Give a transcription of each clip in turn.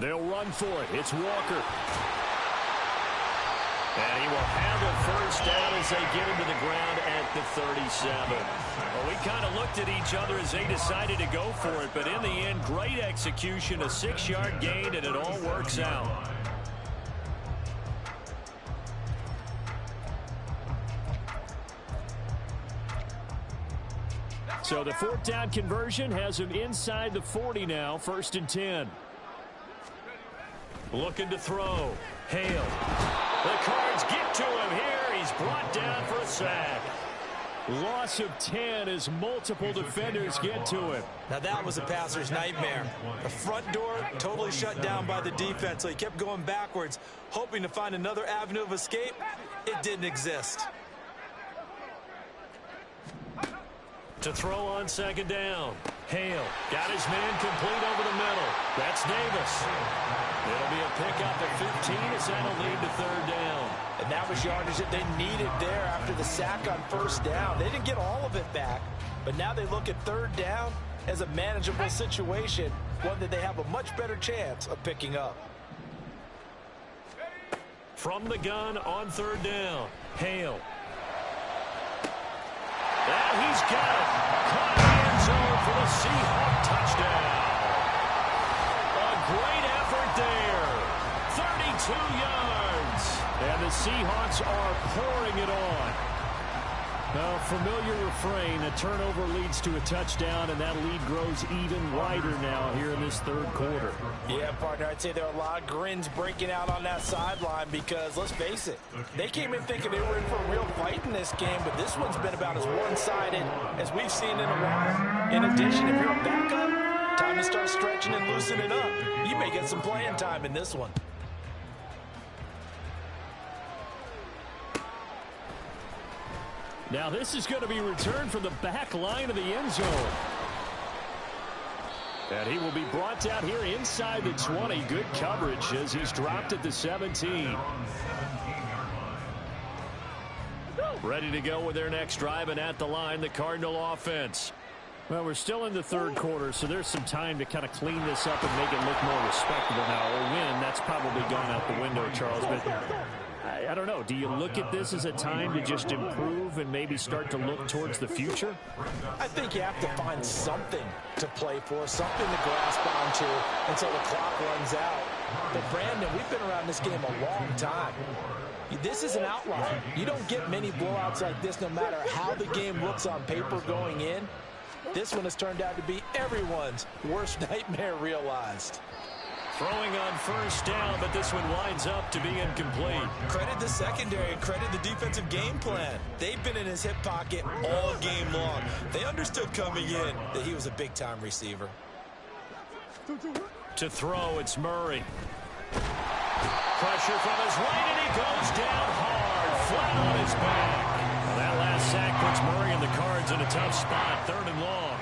They'll run for it. It's Walker. And he will have a first down as they get him to the ground at the 37. Well, we kind of looked at each other as they decided to go for it, but in the end, great execution, a 6-yard gain, and it all works out. So the fourth down conversion has him inside the 40 now, 1st and 10. Looking to throw. Hale. The Cards get to him here. He's brought down for a sack. Loss of 10 as multiple defenders get to him. Now that was a passer's nightmare. The front door totally shut down by the defense, so he kept going backwards, hoping to find another avenue of escape. It didn't exist. To throw on 2nd down. Hale got his man complete over the middle. That's Davis. It'll be a pickup at 15 as that'll lead to 3rd down. And that was yardage that they needed there after the sack on 1st down. They didn't get all of it back, but now they look at 3rd down as a manageable situation, one that they have a much better chance of picking up. From the gun on 3rd down. Hale. And he's got it. Caught in the end zone for the Seahawks touchdown. A great effort there. 32 yards. And the Seahawks are pouring it on. Now, familiar refrain, a turnover leads to a touchdown, and that lead grows even wider now here in this 3rd quarter. Yeah, partner, I'd say there are a lot of grins breaking out on that sideline because, let's face it, they came in thinking they were in for a real fight in this game, but this one's been about as one-sided as we've seen in a while. In addition, if you're a backup, time to start stretching and loosening up. You may get some playing time in this one. Now this is going to be returned from the back line of the end zone. And he will be brought down here inside the 20. Good coverage as he's dropped at the 17. Ready to go with their next drive, and at the line, the Cardinal offense. Well, we're still in the 3rd quarter, so there's some time to kind of clean this up and make it look more respectable now. Or win, that's probably gone out the window, Charles. But I don't know. Do you look at this as a time to just improve and maybe start to look towards the future? I think you have to find something to play for, something to grasp onto until the clock runs out. But, Brandon, we've been around this game a long time. This is an outlier. You don't get many blowouts like this no matter how the game looks on paper going in. This one has turned out to be everyone's worst nightmare realized. Throwing on 1st down, but this one winds up to be incomplete. Credit the secondary and credit the defensive game plan. They've been in his hip pocket all game long. They understood coming in that he was a big-time receiver. To throw, it's Murray. Pressure from his right, and he goes down hard, flat on his back. Well, that last sack puts Murray and the Cards in a tough spot, 3rd and long.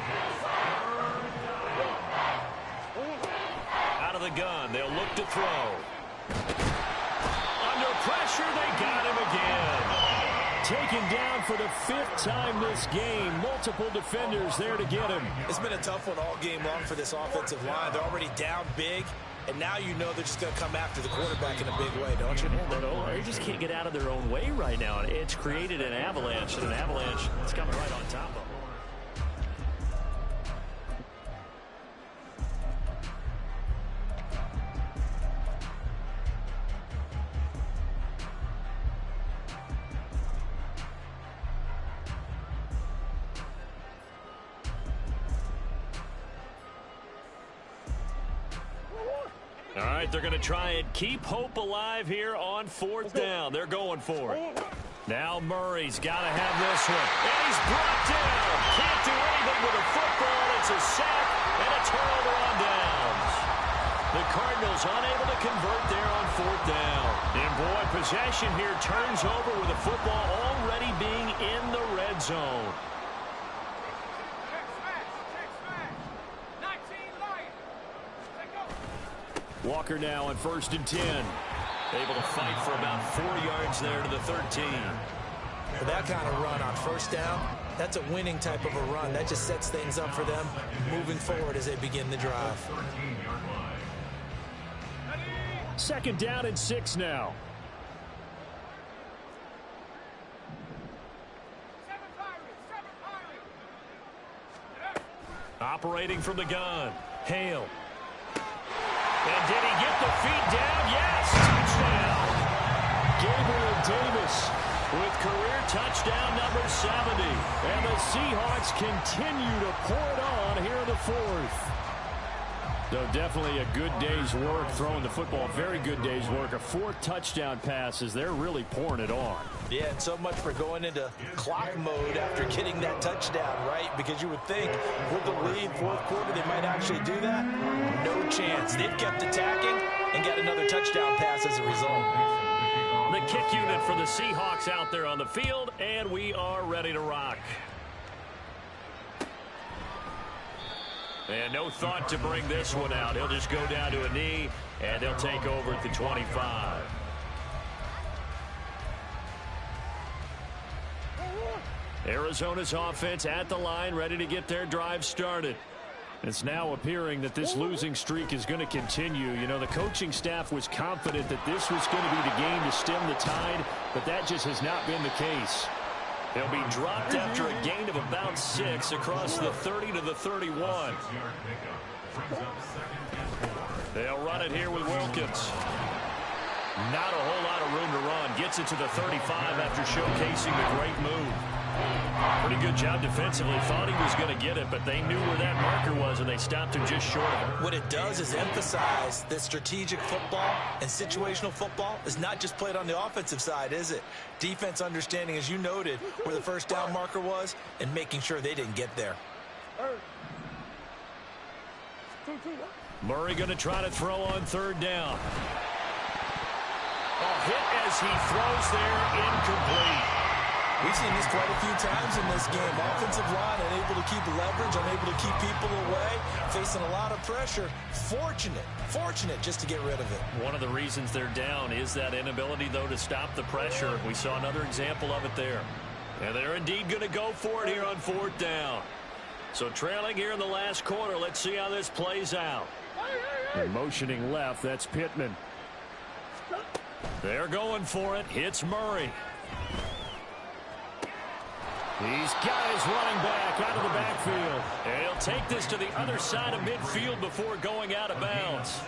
Out of the gun, they'll look to throw. Under pressure, they got him again. Taken down for the 5th time this game. Multiple defenders there to get him. It's been a tough one all game long for this offensive line. They're already down big. And now you know they're just going to come after the quarterback in a big way, don't you? They just can't get out of their own way right now. It's created an avalanche, and an avalanche is coming right on top of them. All right, they're going to try and keep hope alive here on 4th down. They're going for it. Now Murray's got to have this one. And he's brought down. Can't do anything with a football. It's a sack and a turnover on downs. The Cardinals unable to convert there on 4th down. And boy, possession here turns over with the football already being in the red zone. Walker now on 1st and 10. Able to fight for about 4 yards there to the 13. For that kind of run on 1st down, that's a winning type of a run. That just sets things up for them moving forward as they begin the drive. 2nd down and 6 now. Operating from the gun. Hale. And did he get the feet down? Yes! Touchdown! Gabriel Davis with career touchdown number 70. And the Seahawks continue to pour it on here in the 4th. So definitely a good day's work throwing the football. Very good day's work. A 4th touchdown passes. They're really pouring it on. Yeah, and so much for going into clock mode after getting that touchdown, right? Because you would think with the lead, 4th quarter, they might actually do that. No chance. They've kept attacking and got another touchdown pass as a result. The kick unit for the Seahawks out there on the field, and we are ready to rock. And no thought to bring this one out. He'll just go down to a knee, and they'll take over at the 25. Arizona's offense at the line, ready to get their drive started. It's now appearing that this losing streak is going to continue. You know, the coaching staff was confident that this was going to be the game to stem the tide, but that just has not been the case. They'll be dropped after a gain of about 6 across the 30 to the 31. They'll run it here with Wilkins. Not a whole lot of room to run. Gets it to the 35 after showcasing the great move. Pretty good job defensively. Thought he was going to get it, but they knew where that marker was, and they stopped him just short of it. What it does is emphasize that strategic football and situational football is not just played on the offensive side, is it? Defense understanding, as you noted, where the first down marker was and making sure they didn't get there. Murray going to try to throw on 3rd down. A hit as he throws there, incomplete. We've seen this quite a few times in this game. Offensive line unable to keep leverage, unable to keep people away, facing a lot of pressure. Fortunate just to get rid of it. One of the reasons they're down is that inability, though, to stop the pressure. We saw another example of it there. And they're indeed going to go for it here on 4th down. So trailing here in the last quarter, let's see how this plays out. And motioning left, that's Pittman. They're going for it. Hits Murray. He's got his running back out of the backfield. And he'll take this to the other side of midfield before going out of bounds.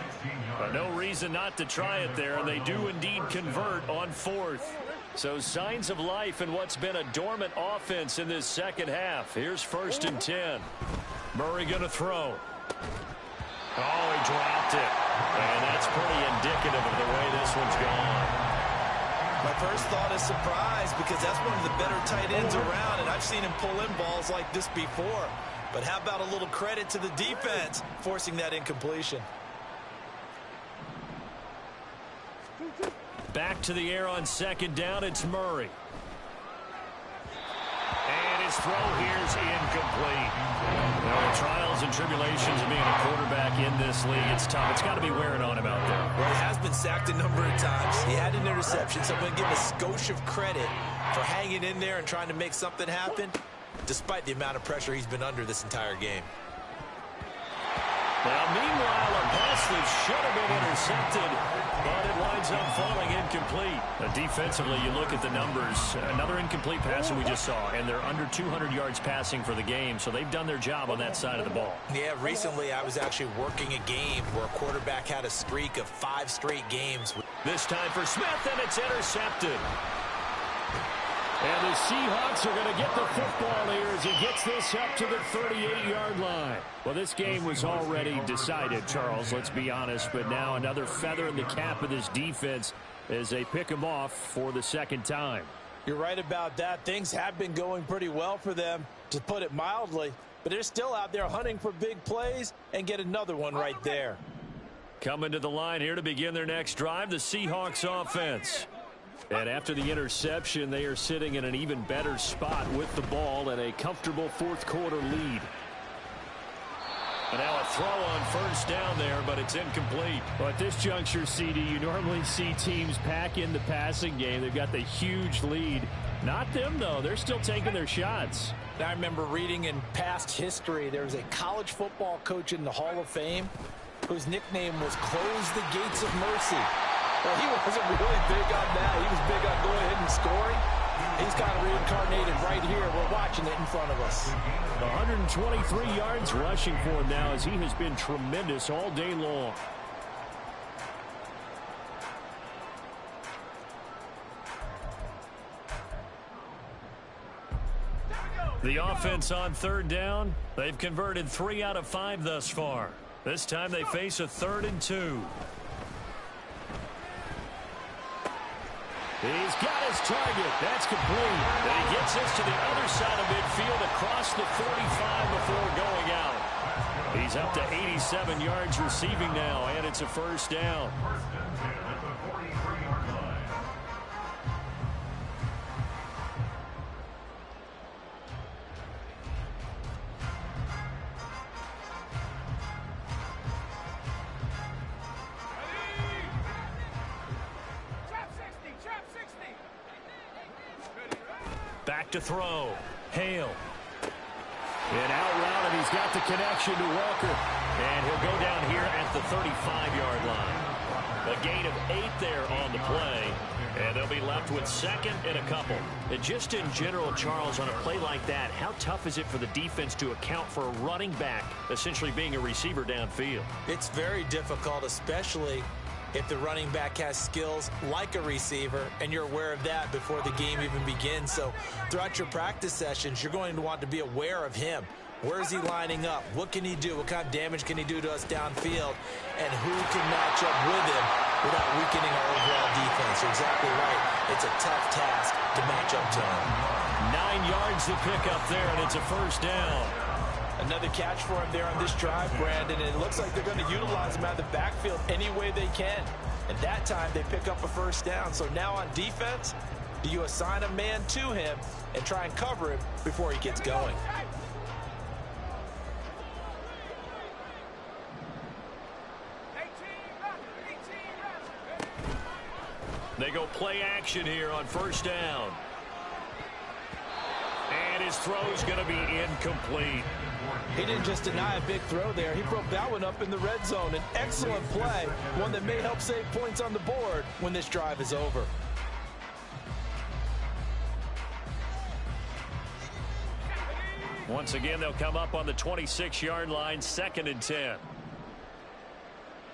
But no reason not to try it there, and they do indeed convert on 4th. So signs of life in what's been a dormant offense in this second half. Here's 1st and 10. Murray going to throw. Oh, he dropped it. And that's pretty indicative of the way this one's gone. My first thought is surprise, because that's one of the better tight ends around, and I've seen him pull in balls like this before. But how about a little credit to the defense forcing that incompletion? Back to the air on 2nd down, it's Murray. And his throw here is incomplete. Now, the trials and tribulations of being a quarterback in this league, it's tough. It's got to be wearing on him out there. Well, he has been sacked a number of times. He had an interception, so I'm going to give him a skosh of credit for hanging in there and trying to make something happen, despite the amount of pressure he's been under this entire game. Now, meanwhile, a pass that should have been intercepted, but it winds up falling incomplete. Defensively, you look at the numbers. Another incomplete pass that we just saw, and they're under 200 yards passing for the game, so they've done their job on that side of the ball. Yeah, recently I was actually working a game where a quarterback had a streak of 5 straight games. This time for Smith, and it's intercepted. And the Seahawks are going to get the football here as he gets this up to the 38-yard line. Well, this game was already decided, Charles, let's be honest. But now another feather in the cap of this defense as they pick him off for the 2nd time. You're right about that. Things have been going pretty well for them, to put it mildly. But they're still out there hunting for big plays and get another one right there. Coming to the line here to begin their next drive, the Seahawks offense. And after the interception, they are sitting in an even better spot with the ball and a comfortable 4th quarter lead. And now a throw on 1st down there, but it's incomplete. Well, at this juncture, CD, you normally see teams pack in the passing game. They've got the huge lead. Not them, though. They're still taking their shots. I remember reading in past history, there was a college football coach in the Hall of Fame whose nickname was Close the Gates of Mercy. Well, he wasn't really big on that. He was big on going ahead and scoring. He's kind of reincarnated right here. We're watching it in front of us. 123 yards rushing for him now as he has been tremendous all day long. The offense on third down. They've converted 3 out of 5 thus far. This time they face a 3rd and 2. He's got his target. That's complete. And he gets this to the other side of midfield across the 45 before going out. He's up to 87 yards receiving now, and it's a first down. Back to throw. Hale. And out route, and he's got the connection to Walker. And he'll go down here at the 35-yard line. A gain of 8 there on the play. And they'll be left with 2nd and a couple. And just in general, Charles, on a play like that, how tough is it for the defense to account for a running back essentially being a receiver downfield? It's very difficult, especially if the running back has skills like a receiver, and you're aware of that before the game even begins. So throughout your practice sessions, you're going to want to be aware of him. Where is he lining up? What can he do? What kind of damage can he do to us downfield? And who can match up with him without weakening our overall defense? You're exactly right. It's a tough task to match up to him. 9 yards to pick up there, and it's a first down. Another catch for him there on this drive, Brandon, and it looks like they're going to utilize him out of the backfield any way they can. And that time they pick up a first down. So now on defense, do you assign a man to him and try and cover him before he gets going? They go play action here on first down. And his throw's going to be incomplete. He didn't just deny a big throw there. He broke that one up in the red zone. An excellent play, one that may help save points on the board when this drive is over. Once again, they'll come up on the 26-yard line, 2nd and 10.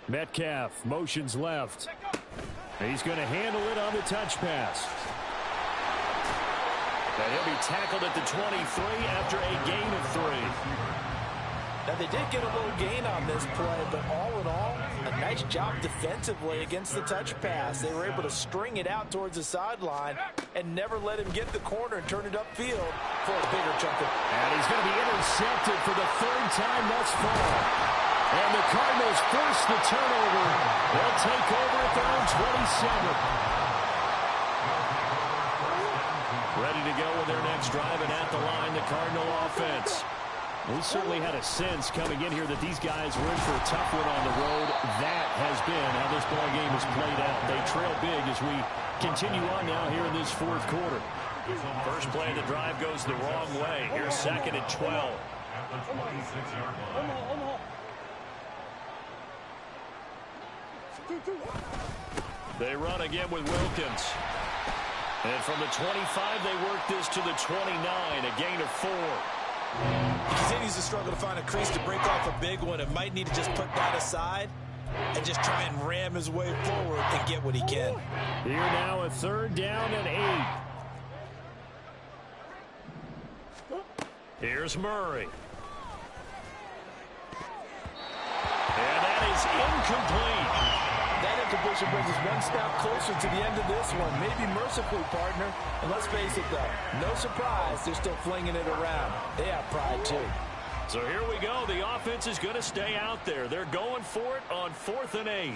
Metcalf motions left. He's going to handle it on the touch pass. And he'll be tackled at the 23 after a gain of 3. Now, they did get a little gain on this play, but all in all, a nice job defensively against the touch pass. They were able to string it out towards the sideline and never let him get the corner and turn it upfield for a bigger chunk of. And he's going to be intercepted for the 3rd time thus far. And the Cardinals force the turnover. They'll take over at their own 27. Ready to go with their next drive, and at the line, the Cardinal offense. We certainly had a sense coming in here that these guys were in for a tough one on the road. That has been how this ball game has played out. They trail big as we continue on now here in this 4th quarter. First play of the drive goes the wrong way. Here's 2nd and 12. They run again with Wilkins. And from the 25, they work this to the 29, a gain of 4. He continues to struggle to find a crease to break off a big one, and might need to just put that aside and just try and ram his way forward and get what he can. Here now, a 3rd down and 8. Here's Murray. And that is incomplete. That incompletion brings us one step closer to the end of this one. Maybe mercifully, partner. And let's face it, though, no surprise, they're still flinging it around. They have pride, too. So here we go. The offense is going to stay out there. They're going for it on 4th and 8.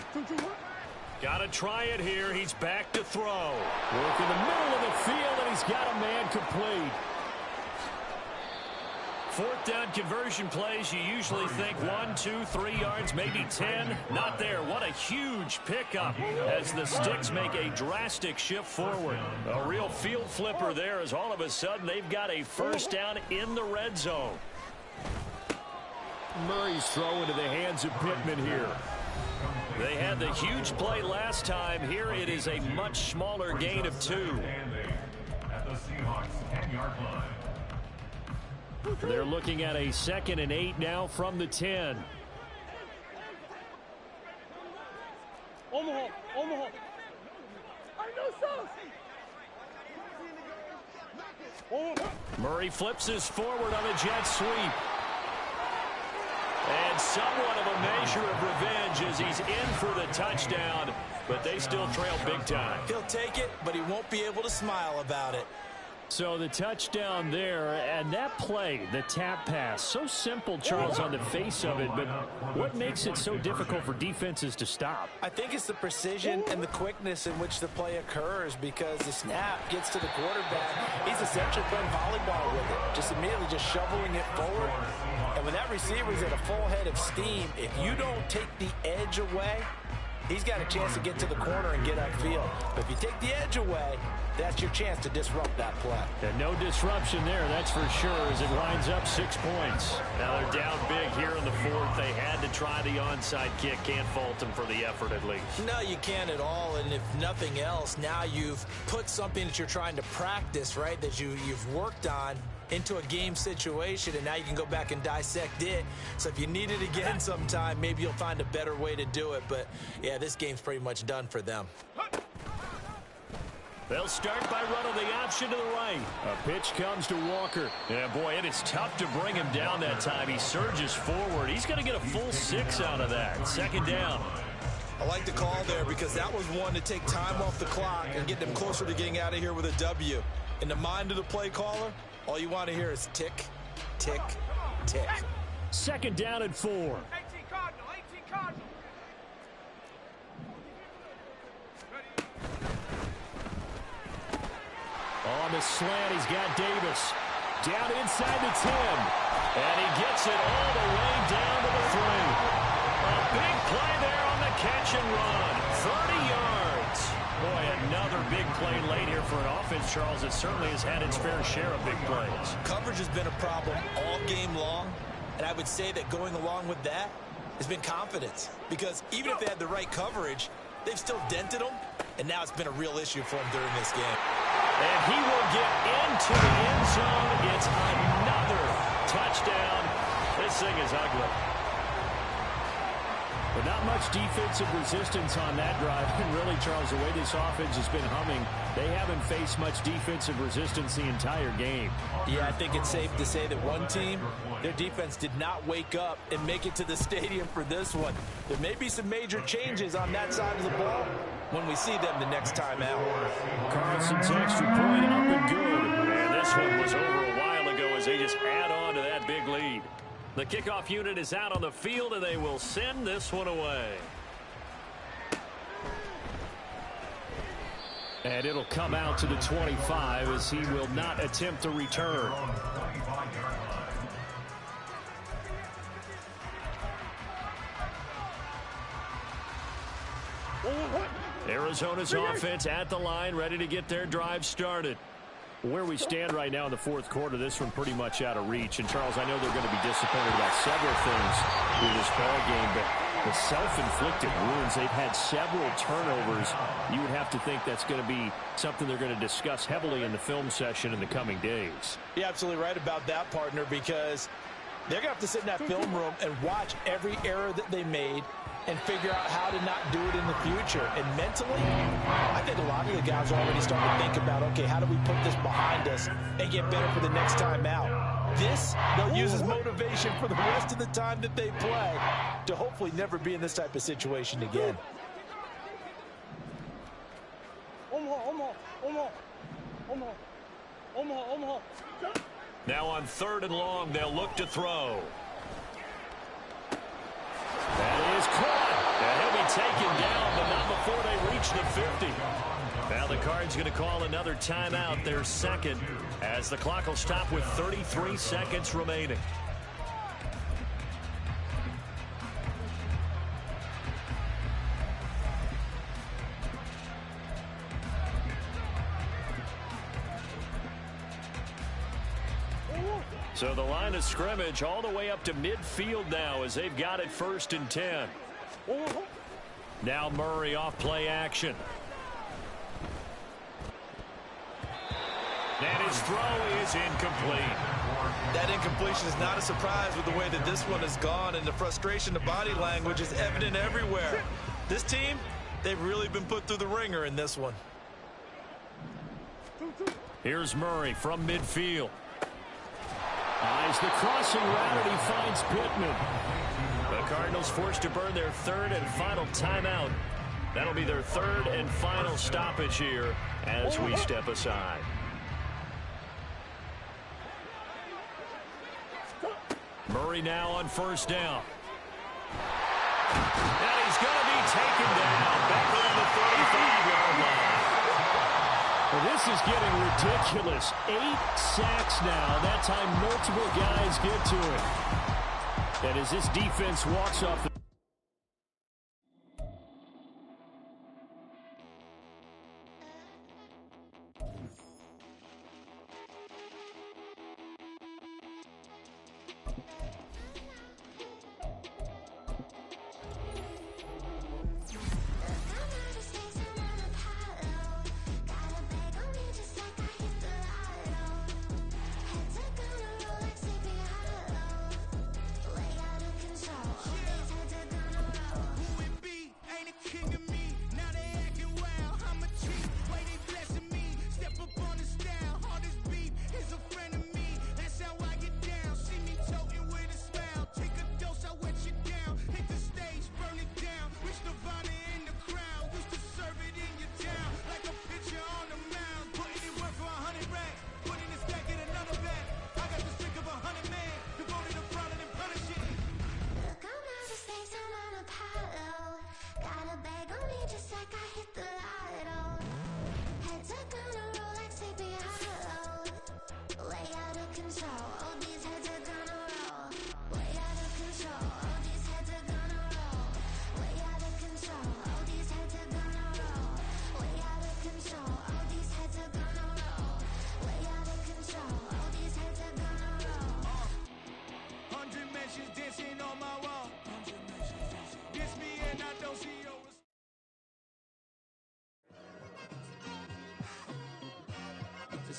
Got to try it here. He's back to throw. Work in the middle of the field, and he's got a man complete. 4th down conversion plays, you usually think 1, 2, 3 yards, maybe 10. Not there. What a huge pickup as the Sticks make a drastic shift forward. A real field flipper there as all of a sudden they've got a first down in the red zone. Murray's throw into the hands of Pittman here. They had the huge play last time. Here it is a much smaller gain of 2. They're looking at a 2nd and 8 now from the 10. Omaha. Murray flips his forward on a jet sweep. And somewhat of a measure of revenge as he's in for the touchdown, but they still trail big time. He'll take it, but he won't be able to smile about it. So the touchdown there, and that play, the tap pass, so simple, Charles, on the face of it, but what makes it so difficult for defenses to stop? I think it's the precision and the quickness in which the play occurs, because the snap gets to the quarterback. He's essentially playing volleyball with it, just immediately just shoveling it forward. And when that receiver's at a full head of steam, if you don't take the edge away, he's got a chance to get to the corner and get upfield. But if you take the edge away, that's your chance to disrupt that play. And no disruption there, that's for sure, as it winds up 6 points. Now they're down big here in the 4th. They had to try the onside kick. Can't fault them for the effort, at least. No, you can't at all. And if nothing else, now you've put something that you're trying to practice, right, that you've worked on into a game situation, and now you can go back and dissect it. So if you need it again sometime, maybe you'll find a better way to do it. But, yeah, this game's pretty much done for them. They'll start by running the option to the right. A pitch comes to Walker. Yeah, boy, it is tough to bring him down that time. He surges forward. He's going to get a full 6 out of that. 2nd down. I like the call there because that was one to take time off the clock and get them closer to getting out of here with a W. In the mind of the play caller, all you want to hear is tick, tick, tick. 2nd down and 4. 18 Cardinal. On the slant, he's got Davis. Down inside the 10. And he gets it all the way down to the 3. A big play there on the catch and run. 30 yards. Boy, another big play late here for an offense, Charles. It certainly has had its fair share of big plays. Coverage has been a problem all game long. And I would say that going along with that has been confidence. Because even if they had the right coverage, they've still dented them. And now it's been a real issue for them during this game. And he will get into the end zone. It's another touchdown. This thing is ugly. But not much defensive resistance on that drive. And really, Charles, the way this offense has been humming, they haven't faced much defensive resistance the entire game. Yeah, I think it's safe to say that one team, their defense did not wake up and make it to the stadium for this one. There may be some major changes on that side of the ball when we see them the next time out. Carlson's extra point up and good. And this one was over a while ago as they just add on to that big lead. The kickoff unit is out on the field, and they will send this one away. And it'll come out to the 25 as he will not attempt to return. Arizona's offense at the line, ready to get their drive started. Where we stand right now in the 4th quarter, this one pretty much out of reach. And, Charles, I know they're going to be disappointed about several things in this ball game, but the self-inflicted wounds, they've had several turnovers. You would have to think that's going to be something they're going to discuss heavily in the film session in the coming days. You're absolutely right about that, partner, because they're going to have to sit in that film room and watch every error that they made and figure out how to not do it in the future. And mentally, I think a lot of the guys are already starting to think about, okay, how do we put this behind us and get better for the next time out? This, they'll use as motivation for the rest of the time that they play to hopefully never be in this type of situation again. Omaha. Now on 3rd and long, they'll look to throw. That is caught. And he'll be taken down, but not before they reach the 50. Now the Cards going to call another timeout, their 2nd, as the clock will stop with 33 seconds remaining. So the line of scrimmage all the way up to midfield now as they've got it 1st and 10. Now Murray off play action. And his throw is incomplete. That incompletion is not a surprise with the way that this one has gone, and the frustration, the body language is evident everywhere. This team, they've really been put through the ringer in this one. Here's Murray from midfield. Eyes the crossing route, and he finds Pittman. The Cardinals forced to burn their third and final timeout. That'll be their third and final stoppage here as we step aside. Murray now on first down. And he's going to be taken down back around the 35-yard line. Well, this is getting ridiculous. 8 sacks now. That time multiple guys get to it. And as this defense walks off the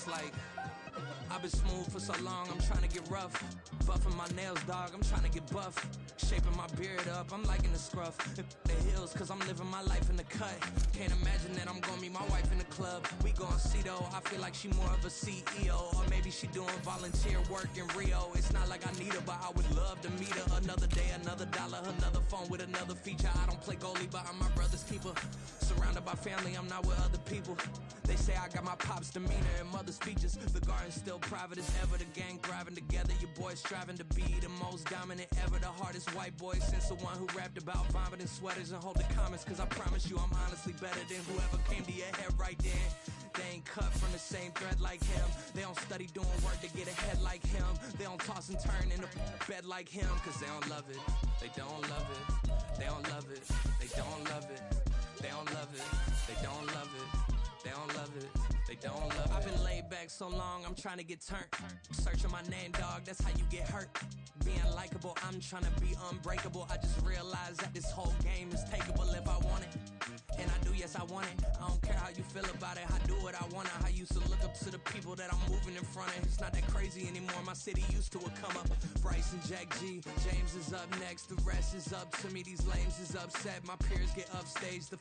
Like, I've been smooth for so long, I'm trying to get rough. Buffing my nails, dog, I'm trying to get buff. Shaping my beard up, I'm liking the scruff. The heels, cause I'm living my life in the cut. Can't imagine that I'm gonna meet my wife in the club. We gon' see though, I feel like she more of a CEO. Or maybe she doing volunteer work in Rio. It's not like I need her, but I would love to meet her. Another day, another dollar, another phone with another feature. I don't play goalie, but I'm my brother's keeper. Surrounded by family, I'm not with other people. They say I got my pop's demeanor and mother's features. The garden's still private as ever. The gang thriving together. Your boys striving to be the most dominant ever. The hardest white boy since the one who rapped about vomiting sweaters and holding comments. Cause I promise you I'm honestly better than whoever came to your head right then. They ain't cut from the same thread like him. They don't study doing work to get ahead like him. They don't toss and turn in the bed like him. Cause they don't love it. They don't love it. They don't love it. They don't love it. They don't love it. They don't love it. They don't love it. They don't love it. I've been laid back so long, I'm trying to get turned. Searching my name, dog, that's how you get hurt. Being likable, I'm trying to be unbreakable. I just realized that this whole game is takeable if I want it. And I do, yes, I want it. I don't care how you feel about it. I do what I want. I used to look up to the people that I'm moving in front of. It's not that crazy anymore. My city used to a come up. Bryce and Jack G. James is up next. The rest is up to me. These lames is upset. My peers get upstage. The